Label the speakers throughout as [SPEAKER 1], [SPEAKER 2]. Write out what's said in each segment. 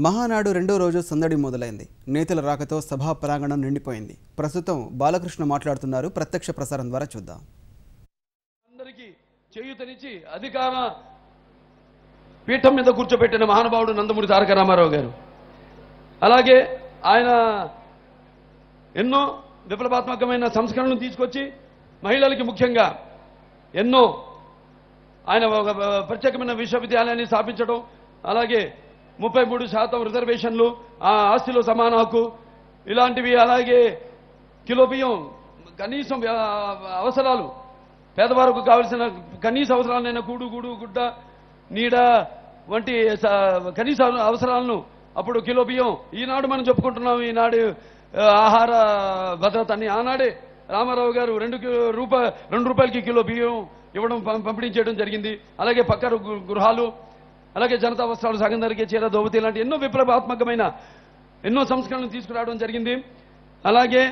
[SPEAKER 1] మహానాడు రెండో రోజు సందడి మొదలైంది. నేతల రాకతో సభా ప్రాంగణం నిండిపోయింది. ప్రస్తుతం బాలకృష్ణ మాట్లాడుతున్నారు. ప్రత్యక్ష ప్రసారం ద్వారా చూద్దాం.
[SPEAKER 2] అందరికీ చేయూతనిచ్చి అధికార పీఠం మీద కూర్చోబెట్టిన మహానుభావుడు నందమూరి తారక రామారావు గారు. అలాగే ఆయన ఎన్నో విప్లవాత్మకమైన సంస్కరణలు తీసుకొచ్చి మహిళలకి ముఖ్యంగా ఎన్నో ఆయన ఒక ప్రత్యేకమైన విశ్వవిద్యాలయాన్ని స్థాపించడం, అలాగే 33% రిజర్వేషన్లు, ఆ ఆస్తిలో సమాన హక్కు ఇలాంటివి, అలాగే కిలో బియ్యం, కనీసం అవసరాలు, పేదవారికి కావలసిన కనీస అవసరాలైన కూడు గూడు గుడ్డ నీడ వంటి కనీస అవసరాలను అప్పుడు కిలో బియ్యం, ఈనాడు మనం చెప్పుకుంటున్నాం ఈనాడు ఆహార భద్రత అని, ఆనాడే రామారావు గారు 2 రూపాయలకి కిలో బియ్యం ఇవ్వడం, పంపిణీ చేయడం జరిగింది. అలాగే పక్క గృహాలు, అలాగే జనతా వస్త్రాలు సగం ధరకే చీర దోవతి లాంటి ఎన్నో విప్లవాత్మకమైన ఎన్నో సంస్కరణలు తీసుకురావడం జరిగింది. అలాగే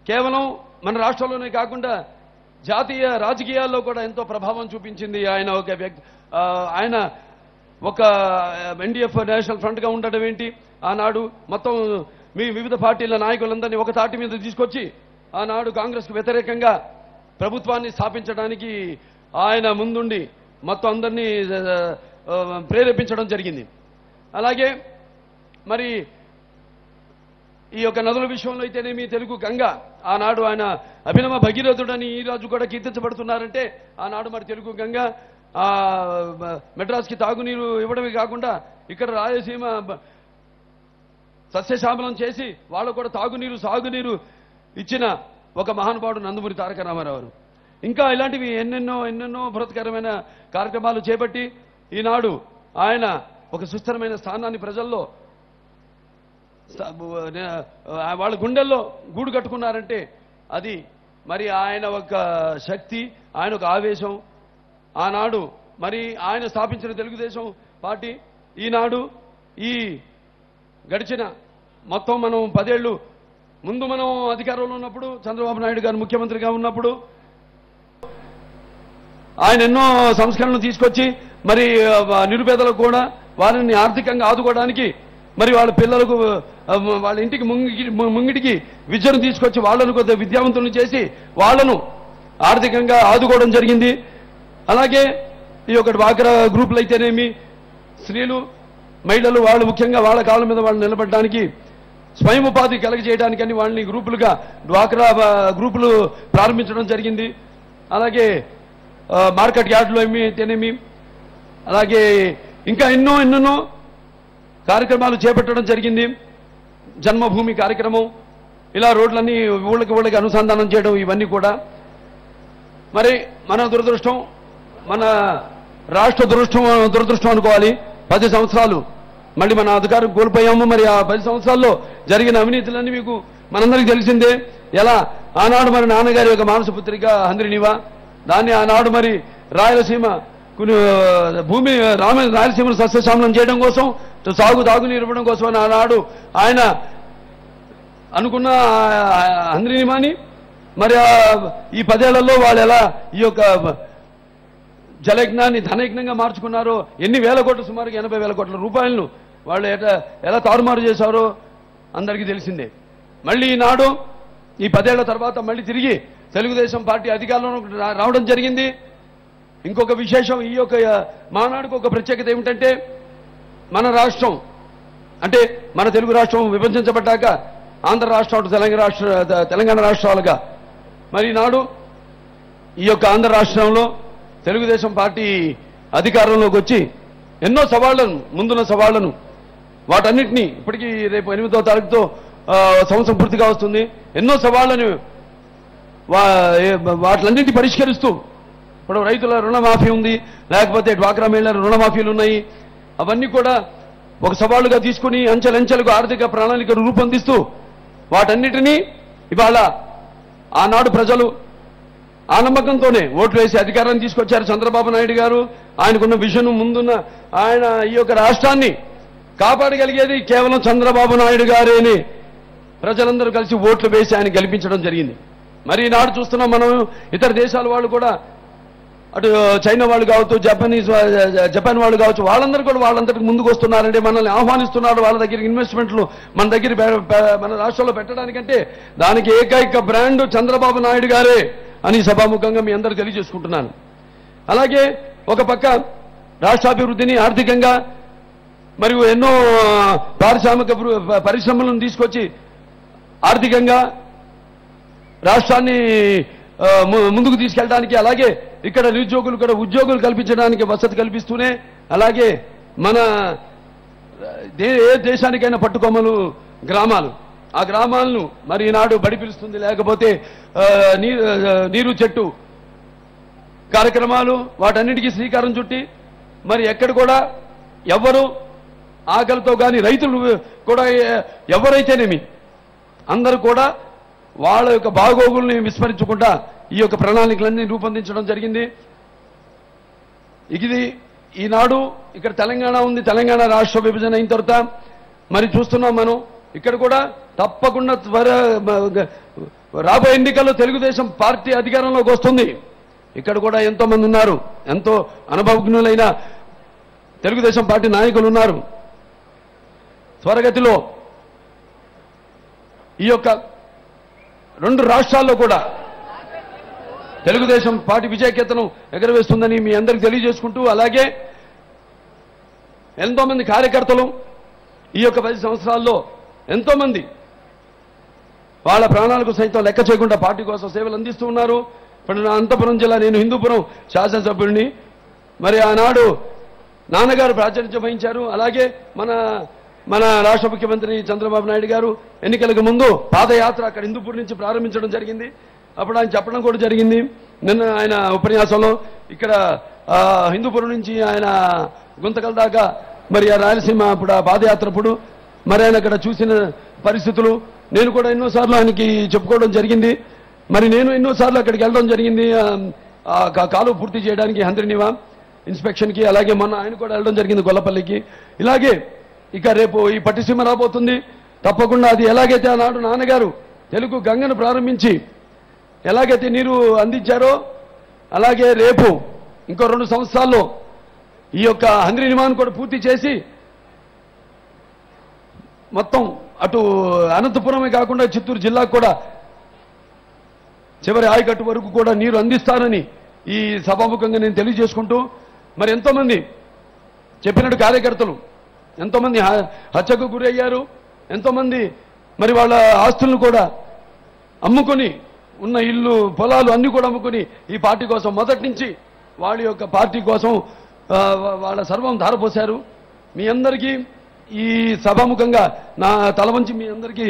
[SPEAKER 2] కేవలం మన రాష్ట్రంలోనే కాకుండా జాతీయ రాజకీయాల్లో కూడా ఎంతో ప్రభావం చూపించింది ఆయన. ఆయన ఒక ఎన్డీఎఫ్ నేషనల్ ఫ్రంట్గా ఉండడం ఏంటి, ఆనాడు మొత్తం వివిధ పార్టీల నాయకులందరినీ ఒక తాటి మీద తీసుకొచ్చి ఆనాడు కాంగ్రెస్కు వ్యతిరేకంగా ప్రభుత్వాన్ని స్థాపించడానికి ఆయన ముందుండి మొత్తం అందరినీ ప్రేరేపించడం జరిగింది. అలాగే మరి ఈ యొక్క నదుల విషయంలో అయితేనేమి, తెలుగు గంగ ఆనాడు ఆయన అభినవ భగీరథుడని ఈ రాజు కూడా కీర్తించబడుతున్నారంటే, ఆనాడు మరి తెలుగు గంగ మెడ్రాస్కి తాగునీరు ఇవ్వడమే కాకుండా ఇక్కడ రాయలసీమ సస్యశ్యామలం చేసి వాళ్ళకు కూడా తాగునీరు సాగునీరు ఇచ్చిన ఒక మహానుభావుడు నందమూరి తారక రామారావు. ఇంకా ఇలాంటివి ఎన్నెన్నో బృహత్కరమైన కార్యక్రమాలు చేపట్టి ఈనాడు ఆయన ఒక సుస్థిరమైన స్థానాన్ని ప్రజల్లో, వాళ్ళ గుండెల్లో గూడు కట్టుకున్నారంటే అది మరి ఆయన ఒక శక్తి, ఆయన ఒక ఆవేశం. ఆనాడు మరి ఆయన స్థాపించిన తెలుగుదేశం పార్టీ ఈనాడు ఈ గడిచిన మొత్తం మనం 10 ఏళ్ళు ముందు మనం అధికారంలో ఉన్నప్పుడు చంద్రబాబు నాయుడు గారు ముఖ్యమంత్రిగా ఉన్నప్పుడు ఆయన ఎన్నో సంస్కరణలు తీసుకొచ్చి మరి నిరుపేదలకు కూడా వారిని ఆర్థికంగా ఆదుకోవడానికి, మరి వాళ్ళ పిల్లలకు వాళ్ళ ఇంటికి ముంగిటికి విద్యను తీసుకొచ్చి వాళ్ళను కొద్దిగా విద్యావంతులను చేసి వాళ్ళను ఆర్థికంగా ఆదుకోవడం జరిగింది. అలాగే ఈ యొక్క డ్వాక్రా గ్రూపులు అయితేనేమి, స్త్రీలు మహిళలు వాళ్ళు ముఖ్యంగా వాళ్ళ కాళ్ళ మీద వాళ్ళు నిలబడడానికి, స్వయం ఉపాధి కలగజేయడానికని వాళ్ళని గ్రూపులుగా డ్వాక్రా గ్రూపులు ప్రారంభించడం జరిగింది. అలాగే మార్కెట్ యార్డులో అయితేనేమి, అలాగే ఇంకా ఎన్నెన్నో కార్యక్రమాలు చేపట్టడం జరిగింది. జన్మభూమి కార్యక్రమం, ఇలా రోడ్లన్నీ ఊళ్ళకి అనుసంధానం చేయడం, ఇవన్నీ కూడా మరి మన దురదృష్టం, మన రాష్ట్ర దురదృష్టం అనుకోవాలి. 10 సంవత్సరాలు మళ్ళీ మన అధికారం కోల్పోయాము. మరి ఆ 10 సంవత్సరాల్లో జరిగిన అవినీతులన్నీ మీకు మనందరికీ తెలిసిందే. ఎలా ఆనాడు మరి నాన్నగారి యొక్క మానసపుత్రిక హంద్రినివా, దాన్ని ఆనాడు మరి రాయలసీమ భూమి రాయలసీమను సస్యశ్యామలం చేయడం కోసం, తాగునీరు ఇవ్వడం కోసం ఆనాడు ఆయన అనుకున్న హంద్రినివాని మరి ఈ 10 ఏళ్లలో వాళ్ళు ఎలా ఈ యొక్క జలయజ్ఞాన్ని ధనయజ్ఞంగా మార్చుకున్నారో, ఎన్ని వేల కోట్లు, సుమారుగా 80,000 కోట్ల రూపాయలను వాళ్ళు ఎలా తారుమారు చేశారో అందరికీ తెలిసిందే. మళ్ళీ ఈనాడు ఈ 10 ఏళ్ల తర్వాత మళ్ళీ తిరిగి తెలుగుదేశం పార్టీ అధికారంలోకి రావడం జరిగింది. ఇంకొక విశేషం, ఈ యొక్క మహానాడుకు ఒక ప్రత్యేకత ఏమిటంటే, మన రాష్ట్రం అంటే మన తెలుగు రాష్ట్రం విభజించబడ్డాక ఆంధ్ర రాష్ట్రం, తెలంగాణ రాష్ట్రాలుగా మరి నాడు ఈ యొక్క ఆంధ్ర రాష్ట్రంలో తెలుగుదేశం పార్టీ అధికారంలోకి వచ్చి ఎన్నో సవాళ్లను, ముందున్న సవాళ్లను, వాటన్నిటినీ ఇప్పటికీ రేపు 8వ తారీఖుతో సంవత్సరం పూర్తిగా వస్తుంది. ఎన్నో సవాళ్లను వాటిలన్నింటినీ పరిష్కరిస్తూ, ఇప్పుడు రైతుల రుణమాఫీ ఉంది, లేకపోతే డ్వాక్రా మహిళల రుణమాఫీలు ఉన్నాయి, అవన్నీ కూడా ఒక సవాళ్లుగా తీసుకుని అంచెలంచెలకు ఆర్థిక ప్రణాళికను రూపొందిస్తూ వాటన్నిటినీ ఇవాళ ఆనాడు ప్రజలు ఆ నమ్మకంతోనే ఓట్లు వేసి అధికారాన్ని తీసుకొచ్చారు చంద్రబాబు నాయుడు గారు. ఆయనకున్న విజన్, ముందున్న ఆయన ఈ యొక్క రాష్ట్రాన్ని కాపాడగలిగేది కేవలం చంద్రబాబు నాయుడు గారేని ప్రజలందరూ కలిసి ఓట్లు వేసి ఆయన గెలిపించడం జరిగింది. మరి ఈనాడు చూస్తున్నాం మనం, ఇతర దేశాల వాళ్ళు కూడా అటు చైనా వాళ్ళు కావచ్చు, జపాన్ వాళ్ళు కావచ్చు, వాళ్ళందరూ కూడా వాళ్ళందరికీ ముందుకు వస్తున్నారంటే మనల్ని ఆహ్వానిస్తున్నారు. వాళ్ళ దగ్గర ఇన్వెస్ట్మెంట్లు మన దగ్గర మన రాష్ట్రంలో పెట్టడానికంటే దానికి ఏకైక బ్రాండ్ చంద్రబాబు నాయుడు గారే అని సభాముఖంగా మీ అందరూ తెలియజేసుకుంటున్నాను. అలాగే ఒక పక్క రాష్ట్రాభివృద్ధిని ఆర్థికంగా మరియు ఎన్నో పారిశ్రామిక పరిశ్రమలను తీసుకొచ్చి ఆర్థికంగా రాష్ట్రాన్ని ముందుకు తీసుకెళ్ళడానికి, అలాగే ఇక్కడ నిరుద్యోగులు కూడా ఉద్యోగులు కల్పించడానికి వసతి కల్పిస్తూనే, అలాగే మన ఏ దేశానికైనా పట్టుకొమ్మలు గ్రామాలు, ఆ గ్రామాలను మరి ఈనాడు బడి పిలుస్తుంది, లేకపోతే నీరు చెట్టు కార్యక్రమాలు, వాటన్నిటికీ శ్రీకారం చుట్టి మరి ఎక్కడ కూడా ఎవరు ఆకలితో కానీ రైతులు కూడా ఎవరైతేనేమి అందరూ కూడా వాళ్ళ యొక్క బాగోగుల్ని విస్మరించకుండా ఈ యొక్క ప్రణాళికలన్నీ రూపొందించడం జరిగింది. ఇది ఈనాడు ఇక్కడ తెలంగాణ ఉంది. తెలంగాణ రాష్ట్ర విభజన అయిన తర్వాత మరి చూస్తున్నాం మనం ఇక్కడ కూడా తప్పకుండా రాబోయే ఎన్నికల్లో తెలుగుదేశం పార్టీ అధికారంలోకి వస్తుంది. ఇక్కడ కూడా ఎంతో మంది ఉన్నారు, ఎంతో అనుభవజ్ఞులైన తెలుగుదేశం పార్టీ నాయకులు ఉన్నారు. త్వరగతిలో ఈ యొక్క 2 రాష్ట్రాల్లో కూడా తెలుగుదేశం పార్టీ విజయకేతనం ఎగరవేస్తుందని మీ అందరికీ తెలియజేసుకుంటూ, అలాగే ఎంతో మంది కార్యకర్తలు ఈ యొక్క 10 సంవత్సరాల్లో ఎంతో మంది వాళ్ళ ప్రాణాలకు సైతం లెక్క చేయకుండా పార్టీ కోసం సేవలు అందిస్తూ ఉన్నారు. ఇప్పుడు నా అనంతపురం జిల్లా, నేను హిందూపురం శాసనసభ్యుడిని. మరి ఆనాడు నాన్నగారు ప్రాతినిధ్యం వహించారు. అలాగే మన రాష్ట్ర ముఖ్యమంత్రి చంద్రబాబు నాయుడు గారు ఎన్నికలకు ముందు పాదయాత్ర అక్కడ హిందూపూర్ నుంచి ప్రారంభించడం జరిగింది. అప్పుడు ఆయన చెప్పడం కూడా జరిగింది నిన్న ఆయన ఉపన్యాసంలో. ఇక్కడ హిందూపురం నుంచి ఆయన గుంతకల్ దాకా మరి ఆ రాయలసీమ అప్పుడు ఆ పాదయాత్ర అప్పుడు మరి ఆయన అక్కడ చూసిన పరిస్థితులు నేను కూడా ఎన్నోసార్లు ఆయనకి చెప్పుకోవడం జరిగింది. మరి నేను ఎన్నోసార్లు అక్కడికి వెళ్ళడం జరిగింది కాలువ పూర్తి చేయడానికి హంద్రినివా ఇన్స్పెక్షన్కి. అలాగే మొన్న ఆయన కూడా వెళ్ళడం జరిగింది గొల్లపల్లికి. ఇలాగే ఇక రేపు ఈ పట్టిసీమ రాబోతుంది. తప్పకుండా అది ఎలాగైతే ఆనాడు నాన్నగారు తెలుగు గంగను ప్రారంభించి ఎలాగైతే నీరు అందించారో అలాగే రేపు ఇంకో 2 సంవత్సరాల్లో ఈ యొక్క హంద్రినివాను కూడా పూర్తి చేసి మొత్తం అటు అనంతపురమే కాకుండా చిత్తూరు జిల్లాకు కూడా చివరి ఆయకట్టు వరకు కూడా నీరు అందిస్తానని ఈ సభాముఖంగా నేను తెలియజేసుకుంటూ, మరి ఎంతోమంది చెప్పినట్టు కార్యకర్తలు ఎంతోమంది హత్యకు గురయ్యారు. ఎంతోమంది మరి వాళ్ళ ఆస్తులను కూడా అమ్ముకొని, ఉన్న ఇల్లు పొలాలు అన్ని కూడా అమ్ముకొని ఈ పార్టీ కోసం మొదటి నుంచి వాళ్ళ యొక్క పార్టీ కోసం వాళ్ళ సర్వం ధారపోశారు. మీ అందరికీ ఈ సభాముఖంగా నా తల వంచి మీ అందరికీ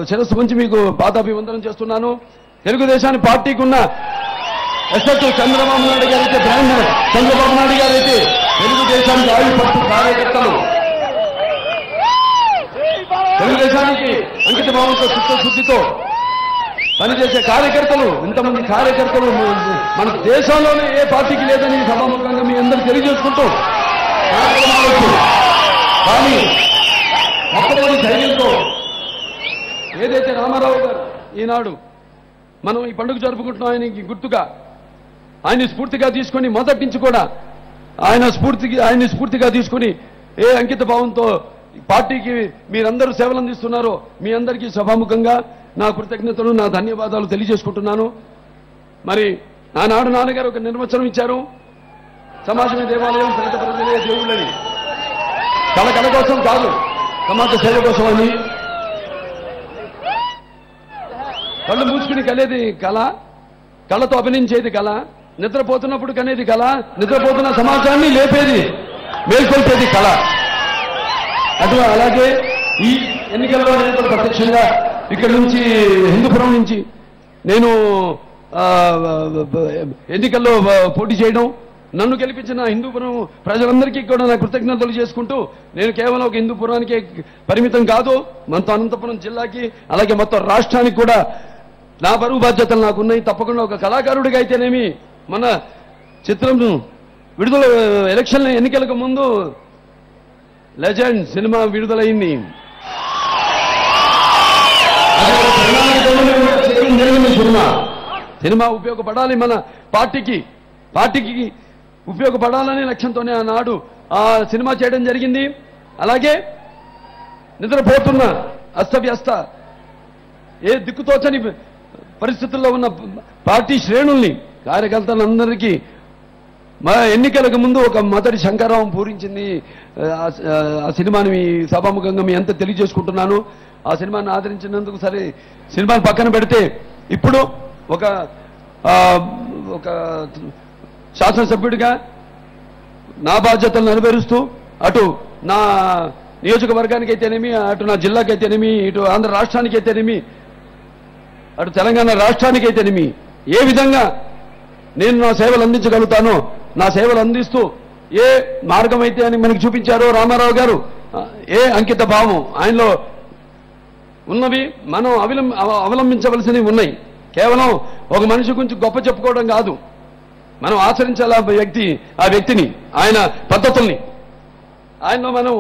[SPEAKER 2] శిరస్సు వంచి మీకు పాదాభివందనం చేస్తున్నాను. తెలుగుదేశాన్ని పార్టీకి ఉన్న ఎస్ఎస్ చంద్రబాబు నాయుడు గారైతే బ్రాండ్ చంద్రబాబు నాయుడు గారైతే తెలుగుదేశానికి ఆయుపట్టు కార్యకర్తలు, తెలుగుదేశానికి అంకిత భావంతో చిత్తశుద్ధితో పనిచేసే కార్యకర్తలు, ఇంతమంది కార్యకర్తలు మన దేశంలోనే ఏ పార్టీకి లేదని సభాముఖంగా మీ అందరూ తెలియజేసుకుంటూ కానీ మొట్టమొదటి ధైర్యంతో ఏదైతే రామారావు గారు ఈనాడు మనం ఈ పండుగ జరుపుకుంటున్నాం ఆయనకి గుర్తుగా ఆయన్ని స్ఫూర్తిగా తీసుకొని మొదటి నుంచి కూడా ఆయన్ని స్ఫూర్తిగా తీసుకుని ఏ అంకిత భావంతో పార్టీకి మీరందరూ సేవలు అందిస్తున్నారో మీ అందరికీ సభాముఖంగా నా కృతజ్ఞతలు, నా ధన్యవాదాలు తెలియజేసుకుంటున్నాను. మరి ఆనాడు నాన్నగారు ఒక నిర్వచనం ఇచ్చారు, సమాజమే దేవాలయం, పేద ప్రజలే దేవుళ్ళని. కళ కోసం కాదు, సమాజ సేవ కోసం అని. కళ్ళు మూసుకుని కనేది కళ, కళ్ళతో అభినయించేది కళ, నిద్రపోతున్నప్పుడు కనేది కళ, నిద్రపోతున్న సమాజాన్ని లేపేది మేల్కొల్పేది కళ. అలాగే ఈ ఎన్నికల్లో నేను కూడా ప్రత్యక్షంగా ఇక్కడ నుంచి హిందూపురం నుంచి నేను ఎన్నికల్లో పోటీ చేయడం, నన్ను గెలిపించిన హిందూపురం ప్రజలందరికీ కూడా నా కృతజ్ఞతలు చేసుకుంటూ, నేను కేవలం ఒక హిందూపురానికే పరిమితం కాదు, మొత్తం అనంతపురం జిల్లాకి అలాగే మొత్తం రాష్ట్రానికి కూడా నా బరువు బాధ్యతలు నాకున్నాయి. తప్పకుండా ఒక కళాకారుడిగా అయితేనేమి మన చిత్రం విడుదల ఎన్నికలకు ముందు లెజెండ్ సినిమా విడుదలైంది. సినిమా ఉపయోగపడాలి మన పార్టీకి, పార్టీకి ఉపయోగపడాలనే లక్ష్యంతోనే ఆనాడు ఆ సినిమా చేయడం జరిగింది. అలాగే నిద్రపోతున్న అస్తవ్యస్త ఏ దిక్కుతోచని పరిస్థితుల్లో ఉన్న పార్టీ శ్రేణుల్ని కార్యకర్తలందరికీ మా ఎన్నికలకు ముందు ఒక మొదటి శంకరావం పూరించింది. ఆ సినిమాని మీ సభాముఖంగా మీ అంతా తెలియజేసుకుంటున్నాను. ఆ సినిమాని ఆదరించినందుకు సరే సినిమాని పక్కన పెడితే ఇప్పుడు ఒక శాసనసభ్యుడిగా నా బాధ్యతలు నెరవేరుస్తూ అటు నా నియోజకవర్గానికి అయితేనేమి, అటు నా జిల్లాకి అయితేనేమి, ఇటు ఆంధ్ర రాష్ట్రానికి అయితేనేమి, అటు తెలంగాణ రాష్ట్రానికి అయితేనేమి ఏ విధంగా నేను నా సేవలు అందించగలుగుతానో నా సేవలు అందిస్తూ ఏ మార్గం అయితే అని మనకు చూపించారో రామారావు గారు, ఏ అంకిత భావం ఆయనలో ఉన్నవి మనం అవలంబించవలసినవి ఉన్నాయి. కేవలం ఒక మనిషి గురించి గొప్ప చెప్పుకోవడం కాదు, మనం ఆచరించాలి ఆ వ్యక్తిని, ఆయన పద్ధతుల్ని. ఆయనలో మనం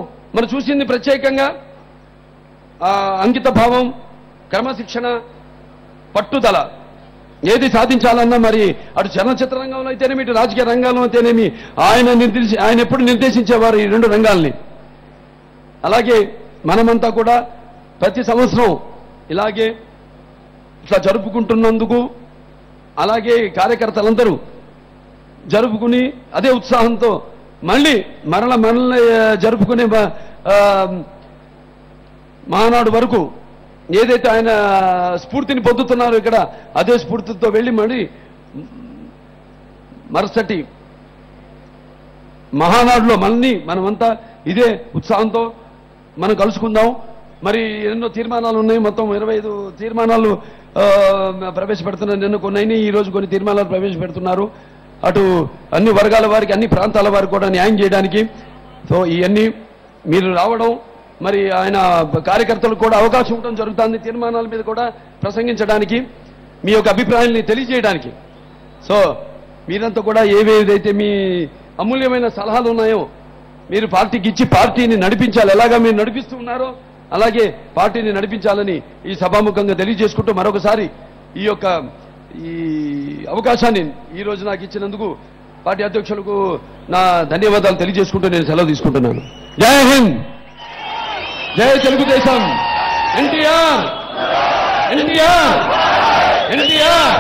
[SPEAKER 2] చూసింది ప్రత్యేకంగా అంకిత భావం, క్రమశిక్షణ, పట్టుదల. ఏది సాధించాలన్నా మరి అటు చలనచిత్ర రంగంలో అయితేనేమి, ఇటు రాజకీయ రంగంలో అయితేనేమి ఆయన ఎప్పుడు నిర్దేశించేవారు ఈ రెండు రంగాల్ని. అలాగే మనమంతా కూడా ప్రతి సంవత్సరం ఇలాగే ఇట్లా జరుపుకుంటున్నందుకు, అలాగే కార్యకర్తలందరూ జరుపుకుని అదే ఉత్సాహంతో మరల జరుపుకునే మహానాడు వరకు ఏదైతే ఆయన స్ఫూర్తిని పొందుతున్నారో ఇక్కడ అదే స్ఫూర్తితో వెళ్ళి మరుసటి మహానాడులో మనమంతా ఇదే ఉత్సాహంతో మనం కలుసుకుందాం. మరి ఎన్నో తీర్మానాలు ఉన్నాయి, మొత్తం 25 తీర్మానాలు ప్రవేశపెడుతున్నారు. నిన్న కొన్ని ఈ రోజు కొన్ని తీర్మానాలు ప్రవేశపెడుతున్నారు. అటు అన్ని వర్గాల వారికి, అన్ని ప్రాంతాల వారికి కూడా న్యాయం చేయడానికి. సో ఇవన్నీ మీరు రావడం, మరి ఆయన కార్యకర్తలకు కూడా అవకాశం ఉండడం జరుగుతుంది తీర్మానాల మీద కూడా ప్రసంగించడానికి, మీ యొక్క అభిప్రాయాల్ని తెలియజేయడానికి. సో మీరంతా కూడా ఏవేదైతే మీ అమూల్యమైన సలహాలు ఉన్నాయో మీరు పార్టీకి ఇచ్చి పార్టీని నడిపించాలి. ఎలాగా మీరు నడిపిస్తూ ఉన్నారో అలాగే పార్టీని నడిపించాలని ఈ సభాముఖంగా తెలియజేసుకుంటూ మరొకసారి ఈ అవకాశాన్ని ఈ రోజు నాకు ఇచ్చినందుకు పార్టీ అధ్యక్షులకు నా ధన్యవాదాలు తెలియజేసుకుంటూ నేను సెలవు తీసుకుంటున్నాను. జై హింద్, జై తెలుగుదేశం. ఎన్టీఆర్, ఎన్టీఆర్, ఎన్టీఆర్.